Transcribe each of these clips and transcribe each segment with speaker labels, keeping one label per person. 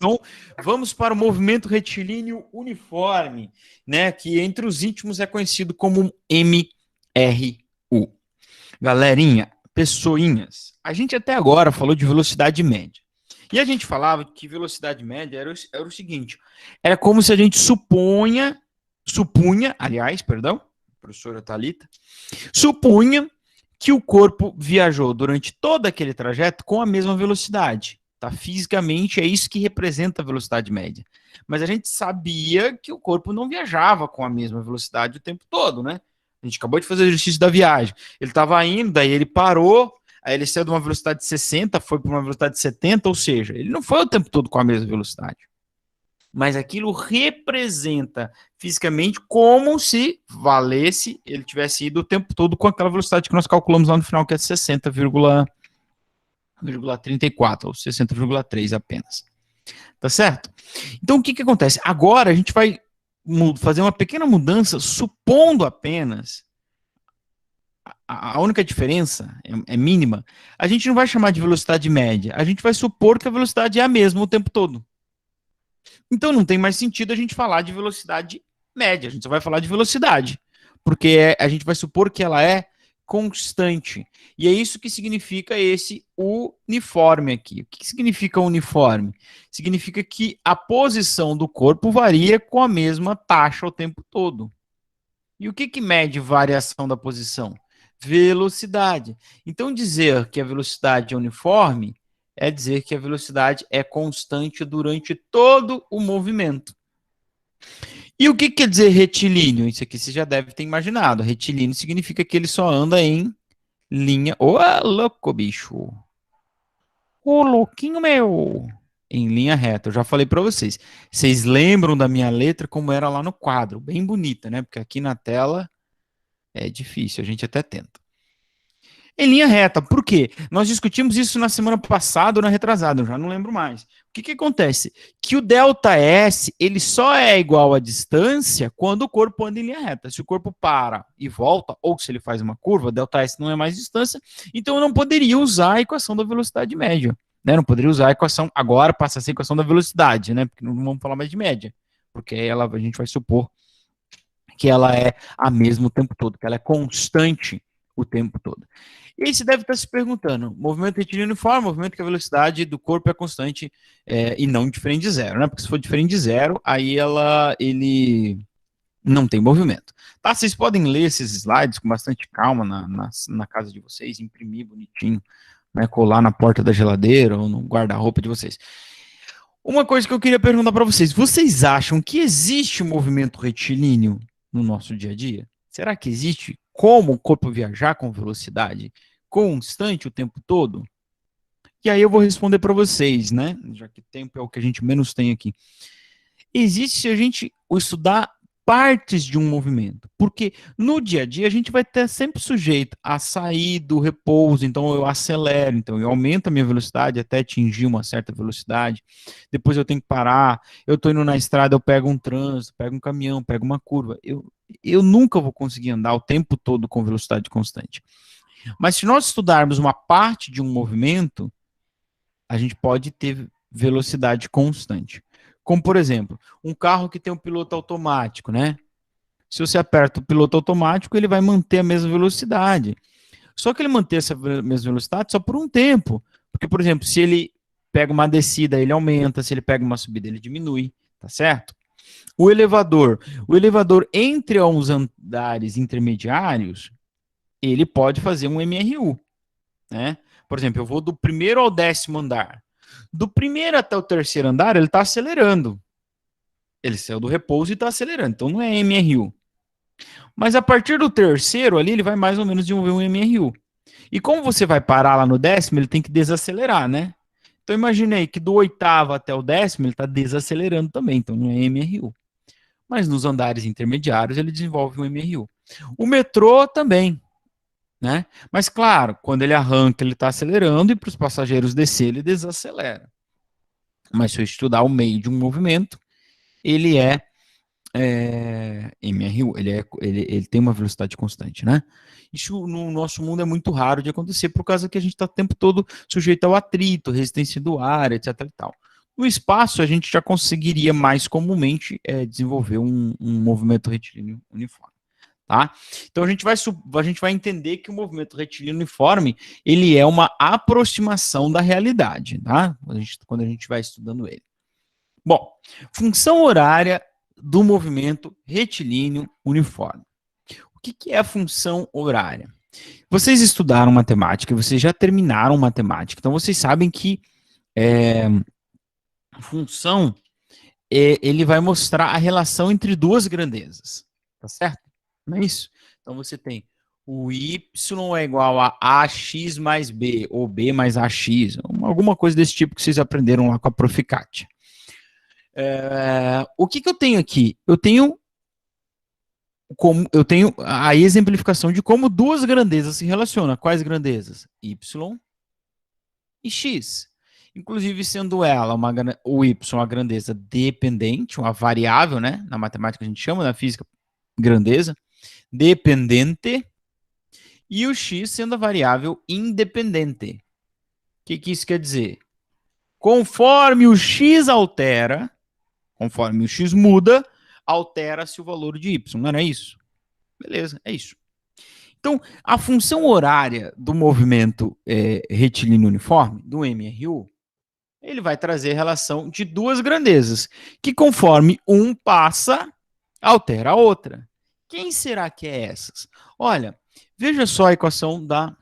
Speaker 1: Então, vamos para o movimento retilíneo uniforme, né, que entre os íntimos é conhecido como MRU. Galerinha, pessoinhas, a gente até agora falou de velocidade média. E a gente falava que velocidade média era o seguinte, era como se a gente supunha, aliás, perdão, professora Thalita, supunha que o corpo viajou durante todo aquele trajeto com a mesma velocidade. Tá? Fisicamente é isso que representa a velocidade média. Mas a gente sabia que o corpo não viajava com a mesma velocidade o tempo todo, né? A gente acabou de fazer o exercício da viagem. Ele estava indo, daí ele parou, aí ele saiu de uma velocidade de 60, foi para uma velocidade de 70, ou seja, ele não foi o tempo todo com a mesma velocidade. Mas aquilo representa fisicamente como se valesse, ele tivesse ido o tempo todo com aquela velocidade que nós calculamos lá no final, que é 60,34, ou 60,3 apenas. Tá certo? Então, o que que acontece? Agora a gente vai fazer uma pequena mudança, supondo apenas, a única diferença é mínima, a gente não vai chamar de velocidade média, a gente vai supor que a velocidade é a mesma o tempo todo. Então não tem mais sentido a gente falar de velocidade média, a gente só vai falar de velocidade, porque a gente vai supor que ela é constante. E é isso que significa esse uniforme aqui. O que significa uniforme? Significa que a posição do corpo varia com a mesma taxa o tempo todo. E o que mede variação da posição? Velocidade. Então dizer que a velocidade é uniforme é dizer que a velocidade é constante durante todo o movimento. E o que quer dizer retilíneo? Isso aqui você já deve ter imaginado. Retilíneo significa que ele só anda em linha... Ô, louco, bicho! Ô, louquinho meu! Em linha reta. Eu já falei para vocês. Vocês lembram da minha letra como era lá no quadro? Bem bonita, né? Porque aqui na tela é difícil, a gente até tenta. Em linha reta. Por quê? Nós discutimos isso na semana passada ou na retrasada, eu já não lembro mais. O que acontece? Que o ΔS, ele só é igual à distância quando o corpo anda em linha reta. Se o corpo para e volta, ou se ele faz uma curva, ΔS não é mais distância, então eu não poderia usar a equação da velocidade média. Né? Não poderia usar a equação, agora passa a ser a equação da velocidade, né? Porque não vamos falar mais de média, porque a gente vai supor que ela é a mesma o tempo todo, que ela é constante o tempo todo. E aí você deve estar se perguntando, movimento retilíneo uniforme, movimento que a velocidade do corpo é constante e não diferente de zero, né? Porque se for diferente de zero, aí ele não tem movimento. Tá? Vocês podem ler esses slides com bastante calma na casa de vocês, imprimir bonitinho, né? Colar na porta da geladeira ou no guarda-roupa de vocês. Uma coisa que eu queria perguntar para vocês, vocês acham que existe um movimento retilíneo no nosso dia a dia? Será que existe como o corpo viajar com velocidade constante o tempo todo? E aí eu vou responder para vocês, né? Já que tempo é o que a gente menos tem aqui. Existe se a gente estudar partes de um movimento, porque no dia a dia a gente vai estar sempre sujeito a sair do repouso, então eu acelero, então eu aumento a minha velocidade até atingir uma certa velocidade, depois eu tenho que parar, eu estou indo na estrada, eu pego um trânsito, pego um caminhão, pego uma curva, eu nunca vou conseguir andar o tempo todo com velocidade constante. Mas se nós estudarmos uma parte de um movimento, a gente pode ter velocidade constante. Como, por exemplo, um carro que tem um piloto automático, né? Se você aperta o piloto automático, ele vai manter a mesma velocidade. Só que ele manter essa mesma velocidade só por um tempo. Porque, por exemplo, se ele pega uma descida, ele aumenta, se ele pega uma subida, ele diminui, tá certo? O elevador entre uns andares intermediários, ele pode fazer um MRU, né? Por exemplo, eu vou do primeiro ao 10º andar. Do primeiro até o terceiro andar, ele está acelerando. Ele saiu do repouso e está acelerando. Então não é MRU. Mas a partir do terceiro ali, ele vai mais ou menos desenvolver um MRU. E como você vai parar lá no 10º, ele tem que desacelerar, né? Então imaginei que do 8º até o 10º, ele está desacelerando também. Então não é MRU. Mas nos andares intermediários, ele desenvolve um MRU. O metrô também. Né? Mas claro, quando ele arranca, ele está acelerando e para os passageiros descer, ele desacelera. Mas se eu estudar o meio de um movimento, ele é MRU, ele tem uma velocidade constante, né? Isso no nosso mundo é muito raro de acontecer por causa que a gente está o tempo todo sujeito ao atrito, resistência do ar, etc. E tal. No espaço, a gente já conseguiria mais comumente desenvolver um movimento retilíneo uniforme. Tá? Então, a gente vai entender que o movimento retilíneo uniforme ele é uma aproximação da realidade, tá? Quando a gente vai estudando ele. Bom, função horária do movimento retilíneo uniforme. O que é a função horária? Vocês estudaram matemática, vocês já terminaram matemática, então vocês sabem que função ele vai mostrar a relação entre duas grandezas, tá certo? Não é isso? Então você tem o y é igual a ax mais b, ou b mais ax, alguma coisa desse tipo que vocês aprenderam lá com a Prof. Kátia. O que eu tenho aqui? Eu tenho a exemplificação de como duas grandezas se relacionam. Quais grandezas? Y e x. Inclusive, sendo ela o y uma grandeza dependente, uma variável, né? Na matemática a gente chama, na física, grandeza, dependente, e o x sendo a variável independente. O que isso quer dizer? Conforme o x altera, conforme o x muda, altera-se o valor de y, não era isso? Beleza, é isso. Então, a função horária do movimento retilíneo uniforme, do MRU, ele vai trazer a relação de duas grandezas, que conforme um passa, altera a outra. Quem será que é essas? Olha, veja só a equação da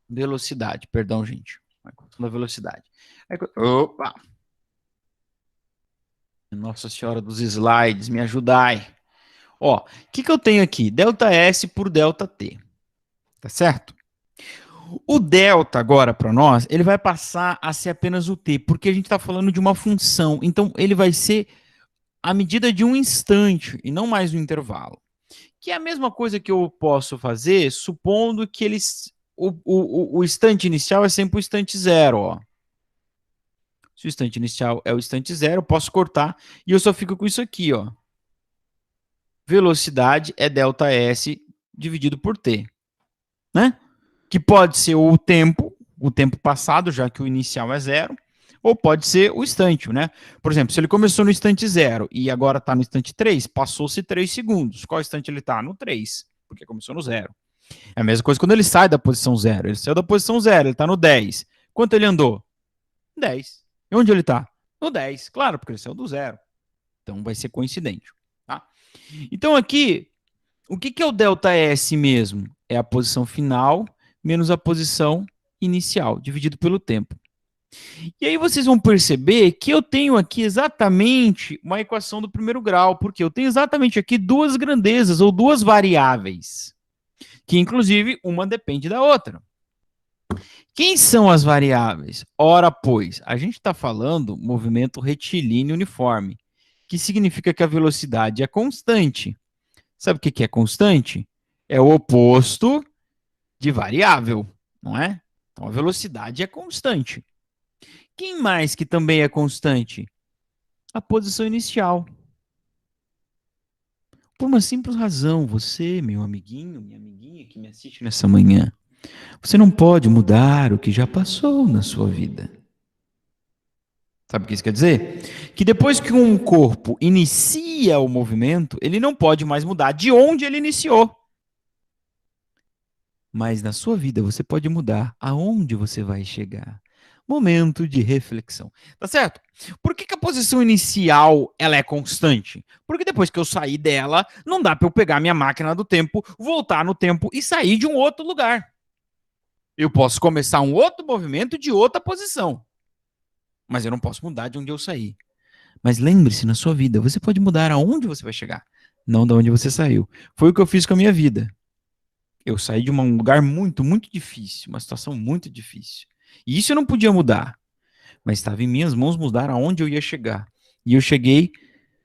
Speaker 1: velocidade. Perdão, gente. A equação da velocidade. Opa! Nossa Senhora dos slides, me ajudai. Ó, o que eu tenho aqui? Delta S por delta T. Tá certo? O delta agora para nós, ele vai passar a ser apenas o t, porque a gente está falando de uma função. Então, ele vai ser a medida de um instante e não mais um intervalo. Que é a mesma coisa que eu posso fazer, supondo que o instante inicial é sempre o instante zero. Ó. Se o instante inicial é o instante zero, eu posso cortar e eu só fico com isso aqui. Ó. Velocidade é delta S dividido por t. Né? Que pode ser o tempo passado, já que o inicial é zero, ou pode ser o instante, né? Por exemplo, se ele começou no instante 0 e agora está no instante 3, passou-se 3 segundos. Qual instante ele está? No 3, porque começou no 0. É a mesma coisa quando ele sai da posição 0. Ele saiu da posição 0, ele está no 10. Quanto ele andou? 10. E onde ele está? No 10, claro, porque ele saiu do 0. Então vai ser coincidente. Tá? Então aqui, o que é o ΔS mesmo? É a posição final menos a posição inicial, dividido pelo tempo. E aí vocês vão perceber que eu tenho aqui exatamente uma equação do primeiro grau, porque eu tenho exatamente aqui duas grandezas, ou duas variáveis, que inclusive uma depende da outra. Quem são as variáveis? Ora, pois, a gente está falando movimento retilíneo uniforme, que significa que a velocidade é constante. Sabe o que é constante? É o oposto de variável, não é? Então, a velocidade é constante. Quem mais que também é constante? A posição inicial. Por uma simples razão, você, meu amiguinho, minha amiguinha que me assiste nessa manhã, você não pode mudar o que já passou na sua vida. Sabe o que isso quer dizer? Que depois que um corpo inicia o movimento, ele não pode mais mudar de onde ele iniciou. Mas na sua vida você pode mudar aonde você vai chegar. Momento de reflexão. Tá certo? Por que a posição inicial ela é constante? Porque depois que eu sair dela, não dá para eu pegar minha máquina do tempo, voltar no tempo e sair de um outro lugar. Eu posso começar um outro movimento de outra posição. Mas eu não posso mudar de onde eu saí. Mas lembre-se, na sua vida, você pode mudar aonde você vai chegar, não de onde você saiu. Foi o que eu fiz com a minha vida. Eu saí de um lugar muito, muito difícil, uma situação muito difícil. E isso eu não podia mudar. Mas estava em minhas mãos mudar aonde eu ia chegar. E eu cheguei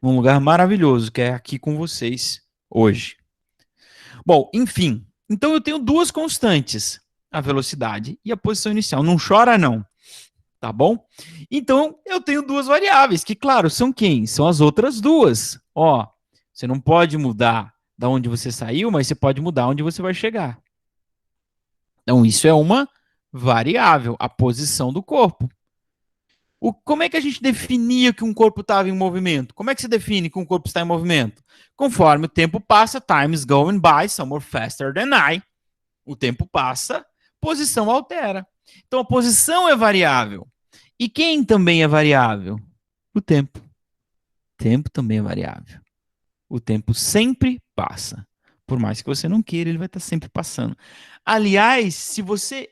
Speaker 1: num lugar maravilhoso, que é aqui com vocês hoje. Bom, enfim. Então eu tenho duas constantes, a velocidade e a posição inicial. Não chora, não. Tá bom? Então eu tenho duas variáveis, que, claro, são quem? São as outras duas. Ó, você não pode mudar da onde você saiu, mas você pode mudar onde você vai chegar. Então, isso é uma variável, a posição do corpo. Como é que a gente definia que um corpo estava em movimento? Como é que se define que um corpo está em movimento? Conforme o tempo passa, time is going by, some more faster than I. O tempo passa, posição altera. Então a posição é variável. E quem também é variável? O tempo. O tempo também é variável. O tempo sempre passa. Por mais que você não queira, ele vai estar sempre passando. Aliás, se você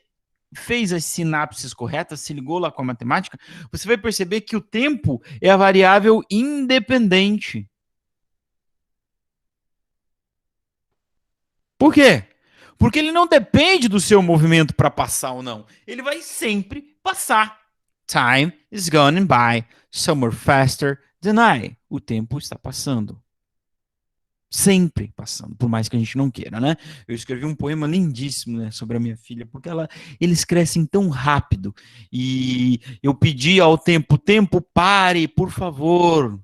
Speaker 1: fez as sinapses corretas, se ligou lá com a matemática, você vai perceber que o tempo é a variável independente. Por quê? Porque ele não depende do seu movimento para passar ou não. Ele vai sempre passar. Time is going by somewhere faster than I. O tempo está passando. Sempre passando, por mais que a gente não queira, né? Eu escrevi um poema lindíssimo, né, sobre a minha filha, porque eles crescem tão rápido. E eu pedi ao tempo, pare, por favor.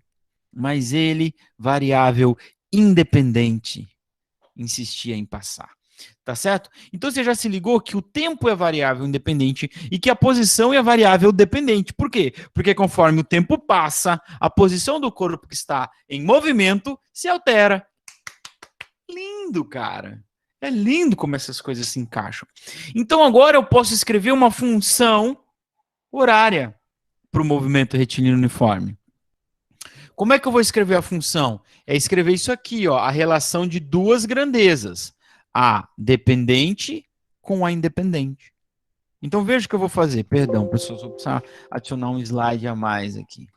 Speaker 1: Mas ele, variável independente, insistia em passar. Tá certo? Então você já se ligou que o tempo é variável independente e que a posição é variável dependente. Por quê? Porque conforme o tempo passa, a posição do corpo que está em movimento se altera. Lindo, cara. É lindo como essas coisas se encaixam. Então agora eu posso escrever uma função horária para o movimento retilíneo uniforme. Como é que eu vou escrever a função? É escrever isso aqui, ó, a relação de duas grandezas. A dependente com a independente. Então veja o que eu vou fazer. Perdão, pessoal, só precisar adicionar um slide a mais aqui.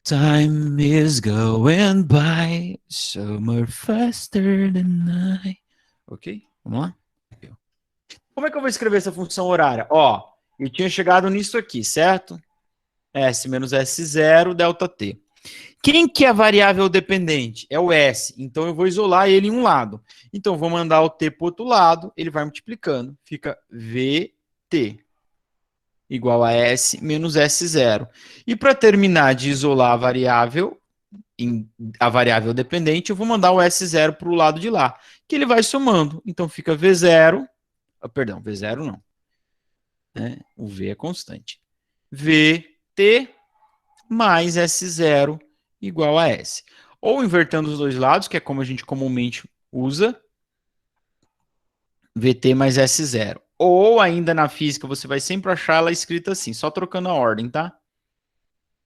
Speaker 1: Time is going by so much faster than I. Ok? Vamos lá? Como é que eu vou escrever essa função horária? Ó, eu tinha chegado nisso aqui, certo? S menos S0, delta T. Quem que é a variável dependente? É o S. Então eu vou isolar ele em um lado. Então eu vou mandar o T para o outro lado, ele vai multiplicando. Fica VT igual a S menos S0. E para terminar de isolar a variável dependente, eu vou mandar o S0 para o lado de lá, que ele vai somando. Então fica V0, perdão, V0 não. Né? O V é constante. VT mais S0 igual a S. Ou invertendo os dois lados, que é como a gente comumente usa, VT mais S0. Ou ainda na física, você vai sempre achar ela escrita assim, só trocando a ordem, tá?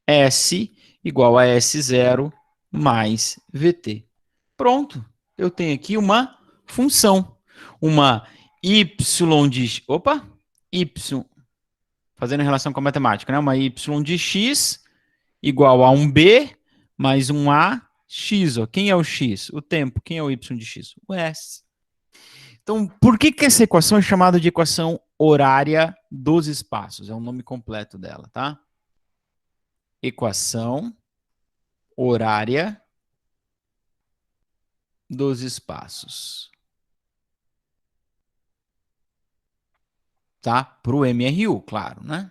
Speaker 1: S igual a S0 mais VT. Pronto. Eu tenho aqui uma função. Uma y de... Opa! Y. Fazendo relação com a matemática, né? Uma y de x igual a um b mais um a x. Ó. Quem é o x? O tempo. Quem é o y de x? O s. Então, por que essa equação é chamada de equação horária dos espaços? É o nome completo dela, tá? Equação horária dos espaços. Tá? Para o MRU, claro, né?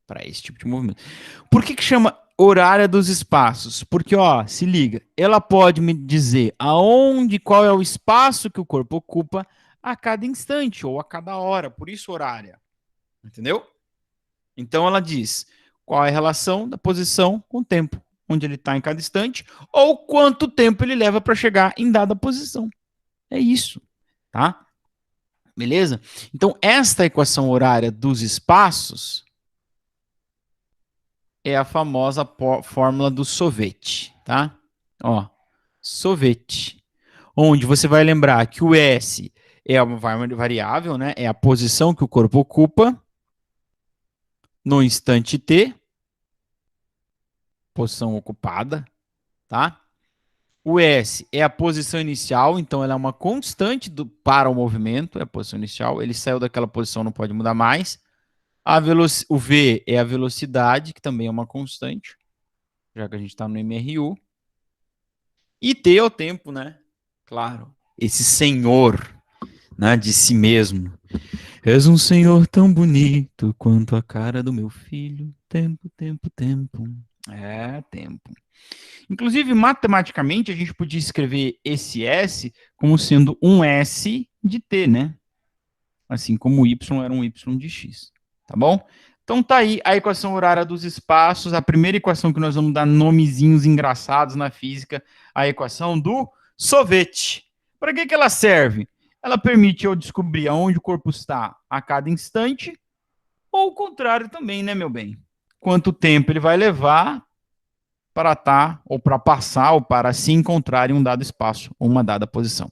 Speaker 1: Para esse tipo de movimento. Por que chama horária dos espaços? Porque, ó, se liga, ela pode me dizer aonde, qual é o espaço que o corpo ocupa a cada instante ou a cada hora, por isso horária. Entendeu? Então ela diz qual é a relação da posição com o tempo, onde ele está em cada instante, ou quanto tempo ele leva para chegar em dada posição. É isso, tá? Beleza? Então, esta equação horária dos espaços é a famosa fórmula do Sauvet, tá? Ó, Sauvet, onde você vai lembrar que o S é uma variável, né? É a posição que o corpo ocupa no instante T, posição ocupada, tá? O S é a posição inicial, então ela é uma constante para o movimento, é a posição inicial. Ele saiu daquela posição, não pode mudar mais. O V é a velocidade, que também é uma constante, já que a gente está no MRU. E T é o tempo, né? Claro, esse senhor, né, de si mesmo. És um senhor tão bonito quanto a cara do meu filho. Tempo, tempo, tempo. É, tempo. Inclusive, matematicamente, a gente podia escrever esse S como sendo um S de T, né? Assim como o Y era um Y de X. Tá bom? Então tá aí a equação horária dos espaços, a primeira equação que nós vamos dar nomezinhos engraçados na física, a equação do sorvete. Para que ela serve? Ela permite eu descobrir aonde o corpo está a cada instante, ou o contrário também, né, meu bem? Quanto tempo ele vai levar para estar, ou para passar, ou para se encontrar em um dado espaço, ou uma dada posição.